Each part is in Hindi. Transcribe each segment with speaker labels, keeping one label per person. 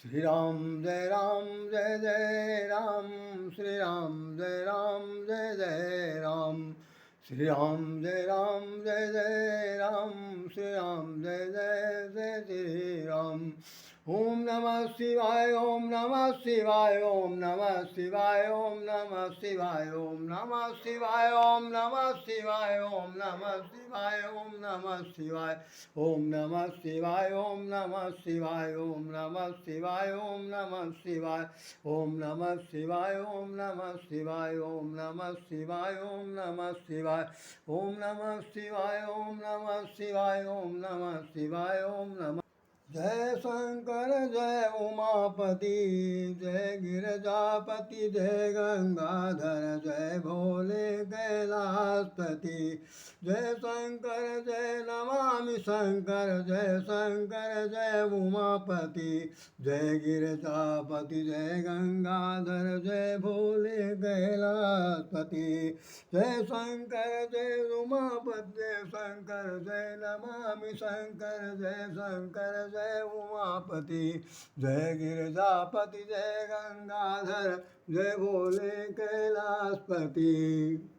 Speaker 1: श्री राम जय राम, श्री राम जय जय राम, श्री राम जय राम, श्री राम जय श्री राम। ओम नमः शिवाय, ओम नमः शिवाय, ओम नमः शिवाय, ओम नमः शिवाय, ओम नमः शिवाय, ओम नमः शिवाय, ओम नमः शिवाय, ओम नमः शिवाय, ओम नमः शिवाय, ओम नमः शिवाय, ओम नमः शिवाय, ओम नमः शिवाय, ओम नमः शिवाय, ओम नमः शिवाय, ओम नमः शिवाय, ओम नमः शिवाय, ओम नमः शिवाय, ओम नमः शिवाय, ओम नमः शिवाय, ओम नमः। जय शंकर जय उमापति, जय गिरजापति, जय गंगाधर, जय भोले कैलाशपति। जय शंकर जय नमामि शंकर, जय शंकर जय उमापति, जय गिरजापति, जय गंगाधर, जय भोले कैलाशपति। जय शंकर जय उमापति, जय शंकर जय नमामि शंकर, जय शंकर जय उमापति, जय गिरिजापति, जय गंगाधर, जय भोले कैलाशपति।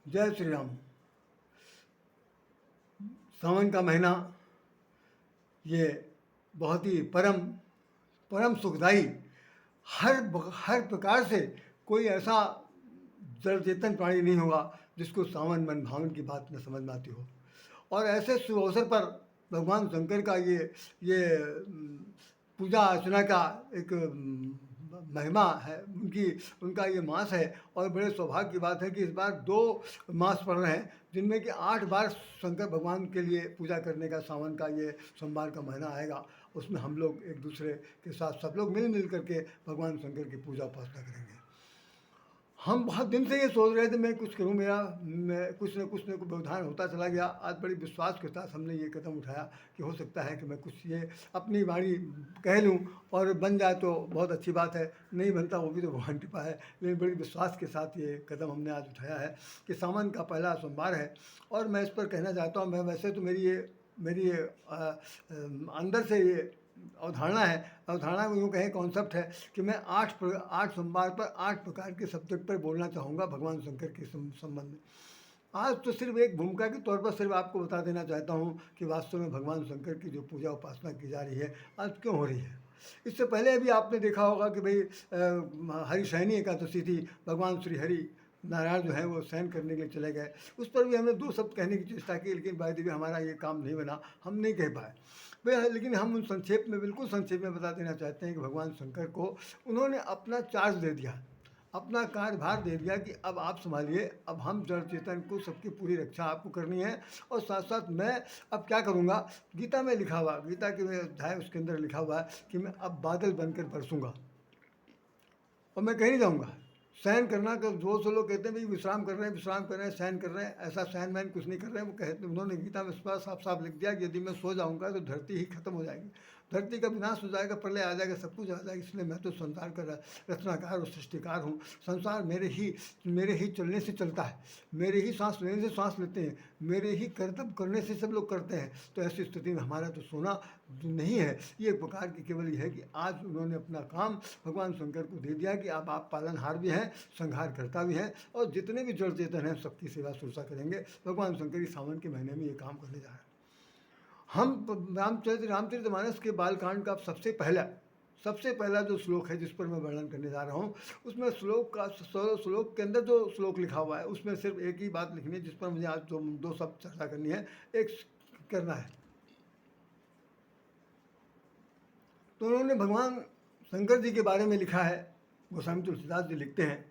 Speaker 1: जय श्री राम। सावन का महीना ये बहुत ही परम सुखदायी, हर प्रकार से कोई ऐसा जड़ चेतन प्राणी नहीं होगा जिसको सावन मन भावन की बात न समझ में आती हो। और ऐसे शुभ अवसर पर भगवान शंकर का ये पूजा अर्चना का एक महिमा है, उनका ये मास है। और बड़े सौभाग्य की बात है कि इस बार 2 मास पड़ रहे हैं, जिनमें कि 8 बार शंकर भगवान के लिए पूजा करने का सावन का ये सोमवार का महीना आएगा। उसमें हम लोग एक दूसरे के साथ सब लोग मिल करके भगवान शंकर की पूजा उपासना करेंगे। हम बहुत दिन से ये सोच रहे थे मैं कुछ करूँ, कुछ न कुछ व्यवधान होता चला गया। आज बड़ी विश्वास के साथ हमने ये कदम उठाया कि हो सकता है कि मैं कुछ ये अपनी वाणी कह लूँ और बन जाए तो बहुत अच्छी बात है, नहीं बनता वो भी तो भगवान कृपा है। लेकिन बड़ी विश्वास के साथ ये कदम हमने आज उठाया है कि सावन का पहला सोमवार है। और मैं इस पर कहना चाहता हूँ, मैं वैसे तो मेरी ये अंदर से ये अवधारणा को यूँ कहें कॉन्सेप्ट है कि मैं 8 सोमवार पर 8 प्रकार के सब्जेक्ट पर बोलना चाहूँगा भगवान शंकर के संबंध में। आज तो सिर्फ एक भूमिका के तौर पर सिर्फ आपको बता देना चाहता हूँ कि वास्तव में भगवान शंकर की जो पूजा उपासना की जा रही है आज क्यों हो रही है। इससे पहले अभी आपने देखा होगा कि भाई हरिशयनी एकादशी थी, भगवान श्री हरि नारायण जो है वो शयन करने के लिए चले गए। उस पर भी हमने 2 शब्द कहने की चेष्टा की, लेकिन बाय द वे हमारा ये काम नहीं बना, हम नहीं कह पाए। लेकिन हम उन बिल्कुल संक्षेप में बता देना चाहते हैं कि भगवान शंकर को उन्होंने अपना चार्ज दे दिया, अपना कार्यभार दे दिया कि अब आप संभालिए, अब हम जड़ चेतन को सबकी पूरी रक्षा आपको करनी है। और साथ साथ मैं अब क्या करूँगा, गीता में लिखा हुआ, गीता के अध्याय उसके अंदर लिखा हुआ है कि मैं अब बादल बनकर बरसूँगा और मैं कहीं नहीं जाऊँगा। शयन करना का जो से लोग कहते हैं भाई विश्राम कर रहे हैं, शयन कर रहे हैं, ऐसा शयन वैन कुछ नहीं कर रहे हैं। वो कहते, उन्होंने गीता में साफ साफ लिख दिया कि यदि मैं सो जाऊंगा तो धरती ही खत्म हो जाएगी, धरती का विनाश हो जाएगा, प्रलय आ जाएगा, सब कुछ आ जाएगा। इसलिए मैं तो संसार का रचनाकार और सृष्टिकार हूँ। संसार मेरे ही चलने से चलता है, मेरे ही सांस लेने से सांस लेते हैं, मेरे ही कर्तव्य करने से सब लोग करते हैं। तो ऐसी स्थिति में हमारा तो सोना नहीं है। ये एक प्रकार की केवल ये है कि आज उन्होंने अपना काम भगवान शंकर को दे दिया कि अब आप पालनहार भी हैं, संहार करता भी हैं, और जितने भी जड़ चेतन हैं सबकी सेवा शुश्रूषा करेंगे। भगवान शंकर इस सावन के महीने में ये काम करने जा रहे हैं। हम रामचरितमानस के बालकांड का सबसे पहला जो श्लोक है जिस पर मैं वर्णन करने जा रहा हूँ, उसमें श्लोक के अंदर जो श्लोक लिखा हुआ है उसमें सिर्फ एक ही बात लिखनी है जिस पर मुझे आज 2 शब्द चर्चा करनी है, एक करना है। तो उन्होंने भगवान शंकर जी के बारे में लिखा है, गोस्वामी तुलसीदास जी लिखते हैं,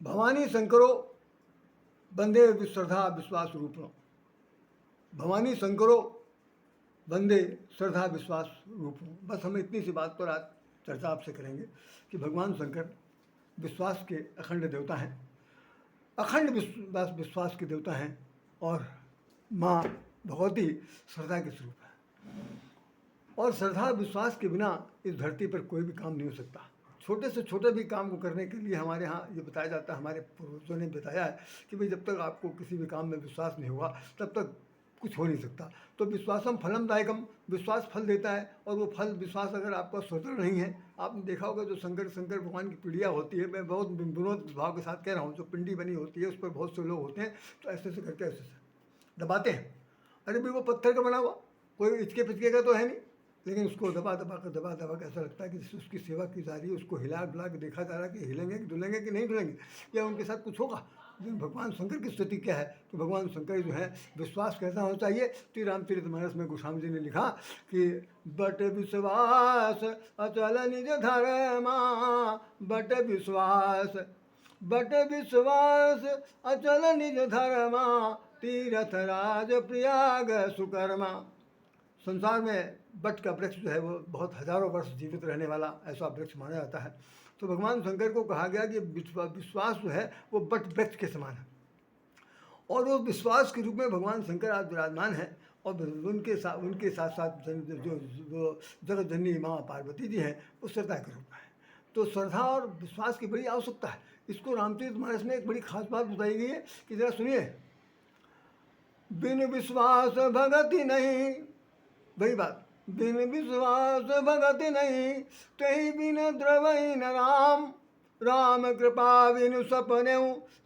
Speaker 1: भवानी शंकरो बंदे श्रद्धा विश्वास रूपणो, भवानी शंकरो बंदे श्रद्धा विश्वास रूपणो। बस हम इतनी सी बात पर आज चर्चा आपसे करेंगे कि भगवान शंकर विश्वास के अखंड देवता हैं। अखंड विश्वास विश्वास के देवता हैं और माँ भगवती श्रद्धा के स्वरूप है। और श्रद्धा विश्वास के बिना इस धरती पर कोई भी काम नहीं हो सकता। छोटे से छोटे भी काम को करने के लिए हमारे यहाँ ये बताया जाता है, हमारे पूर्वजों ने बताया है कि भाई जब तक आपको किसी भी काम में विश्वास नहीं होगा तब तक कुछ हो नहीं सकता। तो विश्वासम फलम दायकम, विश्वास फल देता है। और वो फल विश्वास अगर आपका स्वतंत्र नहीं है, आपने देखा होगा जो शंकर भगवान की पीढ़ियाँ होती है, मैं बहुत विनोद भाव के साथ कह रहा हूँ, जो पिंडी बनी होती है उस पर बहुत से लोग होते हैं तो ऐसे ऐसे करके ऐसे ऐसे दबाते हैं। अरे भाई वो पत्थर का बना हुआ, कोई इचके पिचके का तो है नहीं, लेकिन उसको दबा दबा कर ऐसा लगता है कि जैसे उसकी सेवा की जा रही है, उसको हिला डुला के देखा जा रहा है कि हिलेंगे कि डुलेंगे कि नहीं डुलेंगे, या उनके साथ कुछ होगा। लेकिन भगवान शंकर की स्थिति क्या है कि भगवान शंकर जो है विश्वास कैसा होना चाहिए। तो रामचरितमानस में गोस्वामी जी ने लिखा कि बट विश्वास अचल निज धर्मा, बट विश्वास अचल निज धर्मा, तीरथ राज प्रयाग सुकर्मा। संसार में बट का वृक्ष जो है वो बहुत हजारों वर्ष जीवित रहने वाला ऐसा वृक्ष माना जाता है। तो भगवान शंकर को कहा गया कि विश्वास जो है वो बट वृक्ष के समान है। और वो विश्वास के रूप में भगवान शंकर आज विराजमान है। और उनके साथ साथ जो जगत जननी माँ पार्वती जी हैं वो श्रद्धा के रूप में है। तो श्रद्धा और विश्वास की बड़ी आवश्यकता है। इसको रामचरितमानस में एक बड़ी खास बात बताई गई है कि जरा सुनिए। बिन विश्वास भगति नहीं, वही बात, बिन विश्वास भगति नहीं, तही बिन द्रवही न राम, राम कृपा बिनु सपने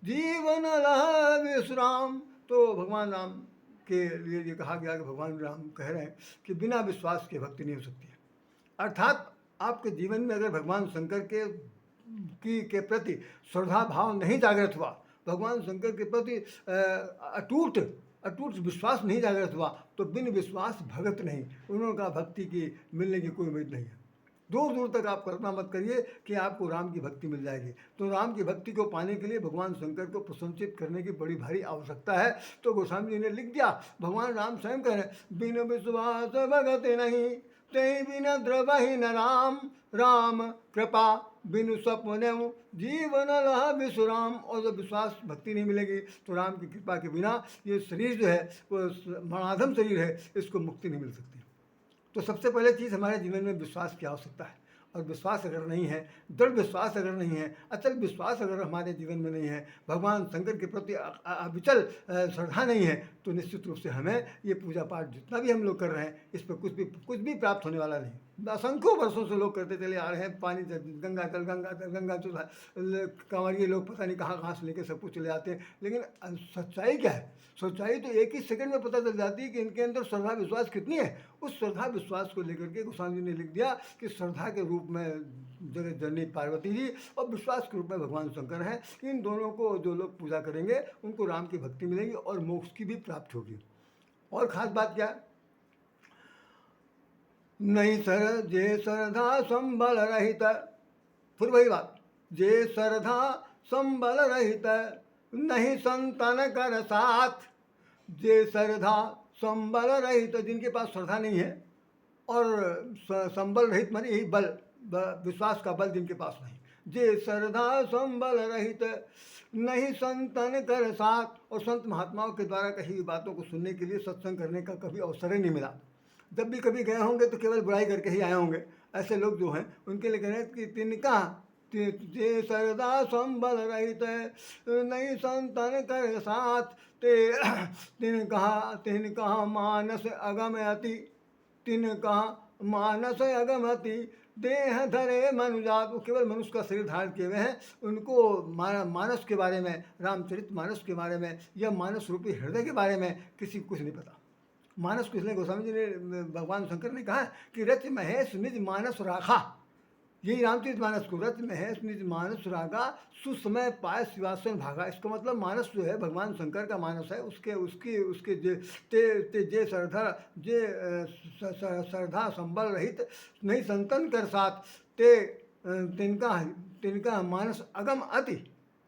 Speaker 1: जीवन लह विश्राम। तो भगवान राम के लिए ये कहा गया कि भगवान राम कह रहे हैं कि बिना विश्वास के भक्ति नहीं हो सकती है। अर्थात आपके जीवन में अगर भगवान शंकर के प्रति श्रद्धा भाव नहीं जागृत हुआ, भगवान शंकर के प्रति अटूट विश्वास नहीं जागृत हुआ, तो बिन विश्वास भगत नहीं। उन्होंने कहा भक्ति की मिलने की कोई उम्मीद नहीं है। दूर दूर तक आप कल्पना मत करिए कि आपको राम की भक्ति मिल जाएगी। तो राम की भक्ति को पाने के लिए भगवान शंकर को प्रशंसित करने की बड़ी भारी आवश्यकता है। तो गोस्वामी जी ने लिख दिया, भगवान राम स्वयं कह रहे हैं, बिन विश्वास भगति नहीं, ते बिना द्रवहि न राम, राम कृपा बिनु सपने जीवन लह विश्राम। और जब विश्वास भक्ति नहीं मिलेगी तो राम की कृपा के बिना ये शरीर जो है वो मरणाधम शरीर है, इसको मुक्ति नहीं मिल सकती। तो सबसे पहले चीज़ हमारे जीवन में विश्वास की आवश्यकता है। और विश्वास अगर नहीं है, दृढ़ विश्वास अगर नहीं है, अचल विश्वास अगर हमारे जीवन में नहीं है, भगवान शंकर के प्रति अविचल श्रद्धा नहीं है, तो निश्चित रूप से हमें ये पूजा पाठ जितना भी हम लोग कर रहे हैं इस पर कुछ भी प्राप्त होने वाला नहीं। असंख्यों वर्षों से लोग करते चले आ रहे हैं, पानी गंगा जल कांवरिए लोग पता नहीं कहाँ से लेके सब कुछ चले आते हैं। लेकिन सच्चाई क्या है? सच्चाई तो एक ही सेकंड में पता चल जाती है कि इनके अंदर श्रद्धा विश्वास कितनी है। उस श्रद्धा विश्वास को लेकर के गोस्वामी जी ने लिख दिया कि श्रद्धा के रूप में जगत जननी पार्वती जी और विश्वास के रूप में भगवान शंकर हैं। इन दोनों को जो लोग पूजा करेंगे उनको राम की भक्ति मिलेगी और मोक्ष की भी प्राप्ति होगी। और ख़ास बात क्या है? नहीं सर जे श्रद्धा संबल रहित, फिर वही बात, जे श्रद्धा संबल रहित नहीं संतन कर साथ। जे श्रद्धा संबल रहित, जिनके पास श्रद्धा नहीं है, और संबल रहित माने यही बल, विश्वास का बल जिनके पास नहीं। जे श्रद्धा संबल रहित नहीं संतन कर साथ। और संत महात्माओं के द्वारा कही हुई बातों को सुनने के लिए सत्संग करने का कभी अवसर ही नहीं मिला। जब भी कभी गए होंगे तो केवल बुराई करके ही आए होंगे। ऐसे लोग जो हैं उनके लिए कह रहे हैं कि तिनका जे श्रद्धा संबल रहित नहीं संतन कर साथ, तिन कहा मानस अगम अति, तिन कहा मानस अगम अति देह धरे मनुजात। वो केवल मनुष्य का शरीर धारण किए हुए हैं, उनको मानस के बारे में, रामचरित मानस के बारे में या मानस रूपी हृदय के बारे में किसी को कुछ नहीं पता। मानस को इसलिए गोस्वामी जी ने, भगवान शंकर ने कहा कि रच महेश निज मानस राखा। यही रामचरित मानस को, रच महेश निज मानस राखा सुसमय पाय शिवासन भागा। इसका मतलब मानस जो है भगवान शंकर का मानस है, उसके जे श्रद्धा संबल रहित नहीं संतन कर साथ, तिनका मानस अगम अति,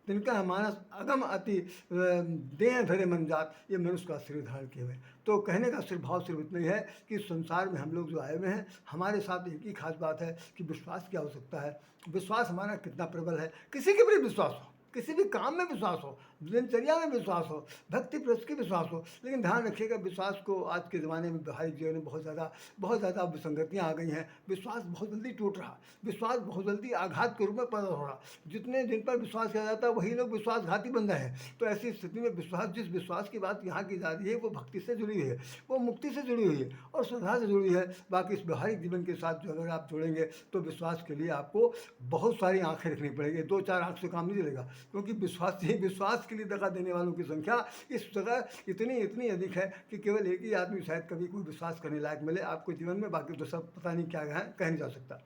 Speaker 1: तिनका मानस अगम अति देह धरे मन जात। ये मनुष्य का शरीर धारण किए हुए। तो कहने का सिर्फ भाव सिर्फ इतना ही है कि संसार में हम लोग जो आए हुए हैं, हमारे साथ एक ही खास बात है कि विश्वास की आवश्यकता है। विश्वास हमारा कितना प्रबल है, किसी के भी विश्वास हो, किसी भी काम में विश्वास हो, दिनचर्या में विश्वास हो, भक्ति प्रवृत्ति विश्वास हो। लेकिन ध्यान रखिएगा, विश्वास को आज के ज़माने में व्यवहारिक जीवन में बहुत ज़्यादा विसंगतियाँ आ गई हैं। विश्वास बहुत जल्दी टूट रहा, विश्वास बहुत जल्दी आघात के रूप में पैदा हो रहा। जितने जिन पर विश्वास किया जाता है वही लोग विश्वासघाती बन रहे हैं। तो ऐसी स्थिति में विश्वास, जिस विश्वास की बात यहाँ की जा रही है, वो भक्ति से जुड़ी हुई है, वो मुक्ति से जुड़ी हुई है और श्रद्धा से जुड़ी है। बाकी इस व्यवहारिक जीवन के साथ जो अगर आप जोड़ेंगे तो विश्वास के लिए आपको बहुत सारी आंखें रखनी पड़ेगी। 2-4 आंख से काम नहीं चलेगा, क्योंकि विश्वास के लिए दगा देने वालों की संख्या इस जगह इतनी अधिक है कि केवल एक ही आदमी शायद कभी कोई विश्वास करने लायक मिले आपको जीवन में। बाकी तो सब पता नहीं क्या है, कह नहीं जा सकता।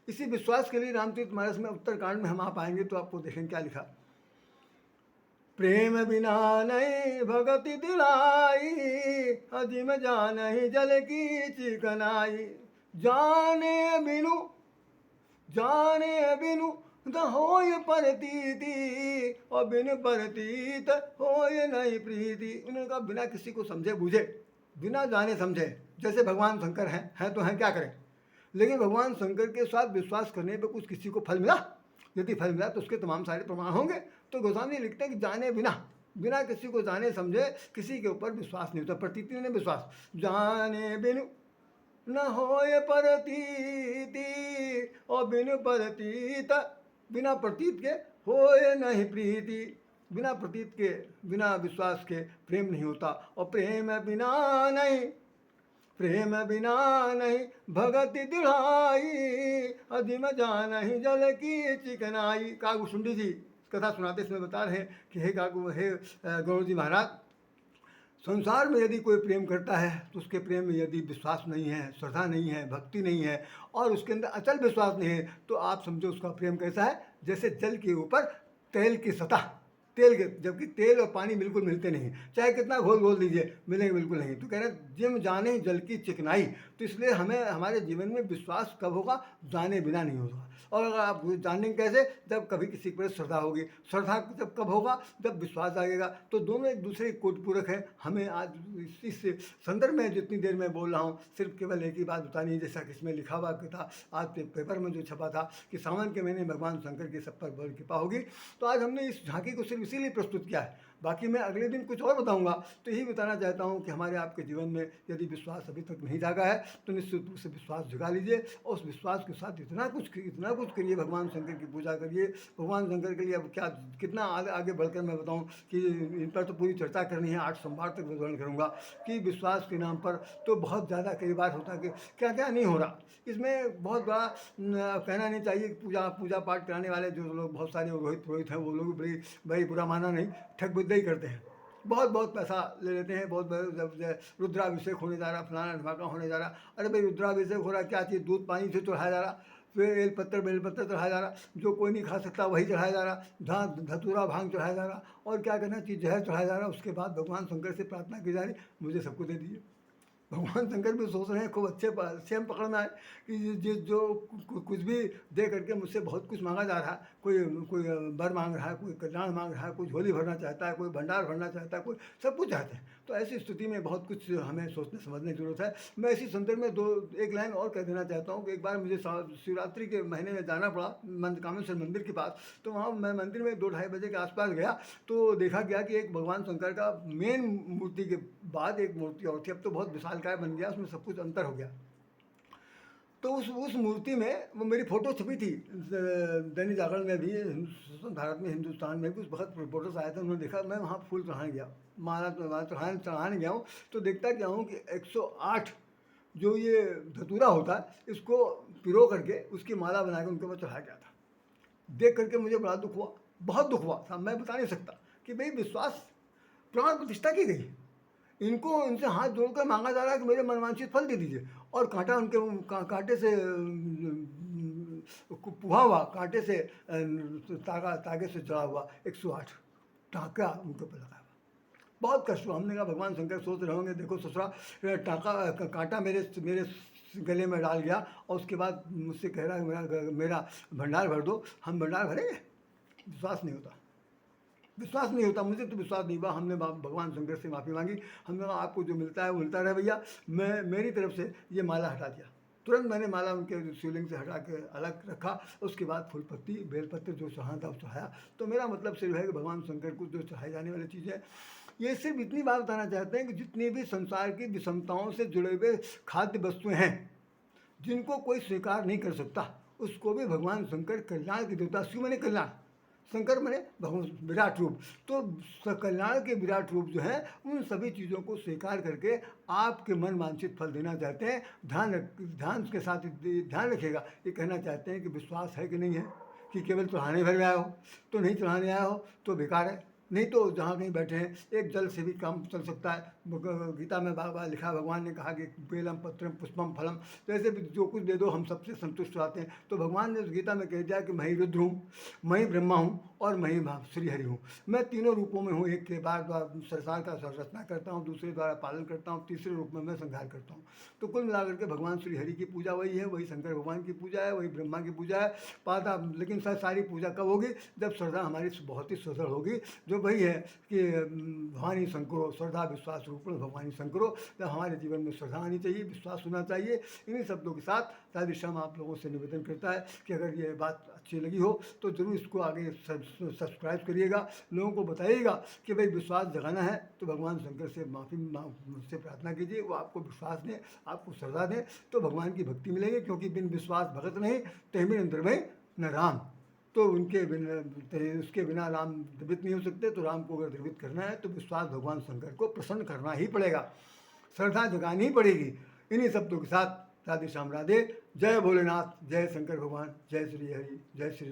Speaker 1: इसी विश्वास के लिए रामचरितमानस में उत्तरकांड में हम आप आएंगे तो आपको देखेंगे क्या लिखा। प्रेम बिना नहीं भगति दिलाई, अजिम जानहि जल की चिकनाई। जाने बिनु न होय प्रतीति, और बिन प्रतीत होय नहीं प्रीति। उन्होंने कहा बिना किसी को समझे बूझे, बिना जाने समझे, जैसे भगवान शंकर हैं तो हैं, क्या करें। लेकिन भगवान शंकर के साथ विश्वास करने पर कुछ किसी को फल मिला, यदि फल मिला तो उसके तमाम सारे प्रमाण होंगे। तो गोस्वामी लिखते हैं कि जाने बिना किसी को जाने समझे किसी के ऊपर विश्वास नहीं होता। प्रतीति ने विश्वास, जाने बिनु न होय प्रतीति, और बिनु प्रतीत, बिना प्रतीत के होय नहीं प्रीति। बिना प्रतीत के, बिना विश्वास के प्रेम नहीं होता। और प्रेम बिना नहीं भगति दिढ़ाई, अजिम जानहि जल की चिकनाई। कागभूषुंडी जी कथा सुनाते इसमें बता रहे हैं कि हे गौड़ जी महाराज, संसार में यदि कोई प्रेम करता है तो उसके प्रेम में यदि विश्वास नहीं है, श्रद्धा नहीं है, भक्ति नहीं है और उसके अंदर अचल विश्वास नहीं है, तो आप समझो उसका प्रेम कैसा है, जैसे जल के ऊपर तेल की सतह, तेल के, जबकि तेल और पानी बिल्कुल मिलते नहीं, चाहे कितना घोल दीजिए मिलेंगे बिल्कुल नहीं। तो कह रहे हैं जिम जाने जल की चिकनाई। तो इसलिए हमें हमारे जीवन में विश्वास कब होगा, जाने बिना नहीं होगा। और अगर आप जानेंगे कैसे, जब कभी किसी पर श्रद्धा होगी। श्रद्धा जब कब होगा, जब विश्वास जागेगा। तो दोनों एक दूसरे के कोटपूरक है। हमें आज इस संदर्भ में जितनी देर में बोल रहा हूँ, सिर्फ केवल एक ही बात बतानी है, जैसा कि इसमें लिखा हुआ था आज पेपर में जो छपा था कि सावन के महीने भगवान शंकर की सब पर बड़ी कृपा होगी। तो आज हमने इस झांकी को सिर्फ इसीलिए प्रस्तुत किया है। बाकी मैं अगले दिन कुछ और बताऊंगा। तो यही बताना चाहता हूं कि हमारे आपके जीवन में यदि विश्वास अभी तक नहीं जागा है तो निश्चित रूप से विश्वास जगा लीजिए और उस विश्वास के साथ इतना कुछ करिए, भगवान शंकर की पूजा करिए। भगवान शंकर के लिए अब क्या कितना आगे बढ़कर मैं बताऊं कि इन पर तो पूरी चर्चा करनी है, 8 सोमवार तक वर्णन करूँगा कि विश्वास के नाम पर तो बहुत ज़्यादा कई बार होता है कि क्या क्या नहीं हो रहा। इसमें बहुत बड़ा कहना नहीं चाहिए कि पूजा पाठ कराने वाले जो लोग बहुत सारे पुरोहित हैं वो लोग बड़ी बुरा माना नहीं, ठग विद्या ही करते हैं। बहुत पैसा ले लेते हैं। जब रुद्राभिषेक होने जा रहा, फलाना ढमाका होने जा रहा, अरे भाई रुद्राभिषेक हो रहा, क्या चीज़, दूध पानी से चढ़ाया जा रहा, फिर बेलपत्र चढ़ाया जा रहा, जो कोई नहीं खा सकता वही चढ़ाया जा रहा, धतूरा भांग चढ़ाया जा रहा, और क्या कहना चीज़ जहर चढ़ाया जा रहा। उसके बाद भगवान शंकर से प्रार्थना की जा रही, मुझे सबको दे दीजिए। भगवान शंकर भी सोच रहे हैं खूब अच्छे हम पकड़ में आए कि जो कुछ भी दे करके मुझसे बहुत कुछ मांगा जा रहा है। कोई वर मांग रहा है, कोई कल्याण मांग रहा है, कोई झोली भरना चाहता है, कोई भंडार भरना चाहता है, कोई सब कुछ चाहते हैं। तो ऐसी स्थिति में बहुत कुछ हमें सोचने समझने की जरूरत है। मैं इसी संदर्भ में एक लाइन और कह देना चाहता हूँ कि एक बार मुझे शिवरात्रि के महीने में जाना पड़ा कामेश्वर मंदिर के पास। तो वहाँ मैं मंदिर में 2-2:30 बजे के आसपास गया तो देखा गया कि एक भगवान शंकर का मेन मूर्ति के बाद एक मूर्ति और थी। अब तो बहुत विशालकाय बन गया, उसमें सब कुछ अंतर हो गया। तो उस मूर्ति में वो मेरी फ़ोटो छपी थी दैनिक जागरण में भी, भारत में, हिंदुस्तान में भी उस वक्त रिपोर्टर्स आए थे। उन्होंने देखा, मैं वहाँ फूल चढ़ाने गया, माला चढ़ाने गया हूँ तो देखता क्या हूँ कि 108 जो ये धतूरा होता है इसको पिरो करके उसकी माला बना के उनके ऊपर चढ़ाया गया था। देख करके मुझे बड़ा दुख हुआ, बहुत दुख हुआ था। मैं बता नहीं सकता कि भाई विश्वास प्राण प्रतिष्ठा की गई, इनसे हाथ जोड़कर मांगा जा रहा है कि मेरे मनवांछित फल दे दीजिए, और कांटा उनके कांटे से पुहा हुआ, कांटे से तागे से जड़ा हुआ 108 टाँका उनके ऊपर लगा हुआ। बहुत कष्ट हुआ। हमने कहा भगवान शंकर सोच रहे होंगे, देखो ससुरा कांटा मेरे गले में डाल गया और उसके बाद मुझसे कह रहा है मेरा भंडार भर दो। हम भंडार भरेंगे? विश्वास नहीं होता। मुझे तो विश्वास नहीं हुआ। हमने भगवान शंकर से माफ़ी मांगी। हमने कहा आपको जो मिलता है वो मिलता रहे भैया, मेरी तरफ से ये माला हटा दिया। तुरंत मैंने माला उनके शिवलिंग से हटा के अलग रखा। उसके बाद फूल पत्ती बेलपत्र जो चढ़ाना था वो चढ़ाया। तो मेरा मतलब सिर्फ है कि भगवान शंकर को जो चढ़ाई जाने वाली चीज़ है, ये सिर्फ इतनी बात बताना चाहते हैं कि जितनी भी संसार की विषमताओं से जुड़े हुए खाद्य वस्तुएं हैं, जिनको कोई स्वीकार नहीं कर सकता, उसको भी भगवान शंकर कल्याण के देवता, शिव मैंने कल्याण, शंकर मैंने भगवान विराट रूप, तो कल्याण के विराट रूप जो है उन सभी चीज़ों को स्वीकार करके आपके मन वांछित फल देना चाहते हैं। ध्यान के साथ ध्यान रखिएगा, ये कहना चाहते हैं कि विश्वास है कि नहीं है, कि केवल चढ़ाने भर में आए हो, तो नहीं चढ़ाने आया हो तो बेकार है, नहीं तो जहाँ कहीं बैठे हैं एक जल से भी काम चल सकता है। गीता में बार बार लिखा, भगवान ने कहा कि बेलम पत्रम पुष्पम फलम, तो ऐसे भी जो कुछ दे दो हम सबसे संतुष्ट रहते हैं। तो भगवान ने गीता में कह दिया कि मैं ही रुद्र हूँ, मैं ही ब्रह्मा हूँ और मैं ही श्री हरि हूँ। मैं तीनों रूपों में हूँ, एक के बाद संसार का संरचना करता हूँ, दूसरे द्वारा पालन करता हूँ, तीसरे रूप में मैं संहार करता हूँ। तो कुल मिलाकर के भगवान श्री हरि की पूजा वही है, वही शंकर भगवान की पूजा है, वही ब्रह्मा की पूजा है पाता। लेकिन सर सारी पूजा कब होगी? जब श्रद्धा हमारी बहुत ही सुदृढ़ होगी, जो वही है कि भवानी शंकरो श्रद्धा विश्वास रूप में भवानी शंकरो। जब हमारे जीवन में श्रद्धा आनी चाहिए, विश्वास होना चाहिए। इन्हीं शब्दों के साथ राधे श्याम आप लोगों से निवेदन करता है कि अगर ये बात अच्छी लगी हो तो ज़रूर इसको आगे सब्सक्राइब करिएगा, लोगों को बताइएगा कि भाई विश्वास जगाना है तो भगवान शंकर से मुझसे प्रार्थना कीजिए, वो आपको विश्वास दें, आपको श्रद्धा दें, तो भगवान की भक्ति मिलेगी। क्योंकि बिन विश्वास भगत नहीं, तहमीर अंदर में न राम। तो उनके बिना, उसके बिना राम द्रवित नहीं हो सकते। तो राम को अगर द्रवित करना है तो विश्वास भगवान शंकर को प्रसन्न करना ही पड़ेगा, श्रद्धा जगानी ही पड़ेगी। इन्हीं शब्दों के साथ राधे श्याम राधे, जय भोलेनाथ, जय शंकर भगवान, जय श्री हरि, जय श्री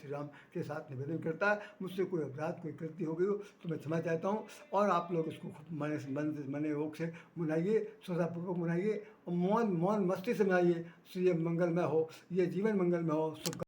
Speaker 1: राम के साथ निवेदन करता है। मुझसे कोई अपराध, कोई कृति हो गई हो तो मैं क्षमा चाहता हूँ। और आप लोग इसको मन योग से मनाइए, श्रद्धापूर्वक मनाइए और मौन मस्ती से मनाइए। ये मंगलमय हो, ये जीवन मंगलमय हो।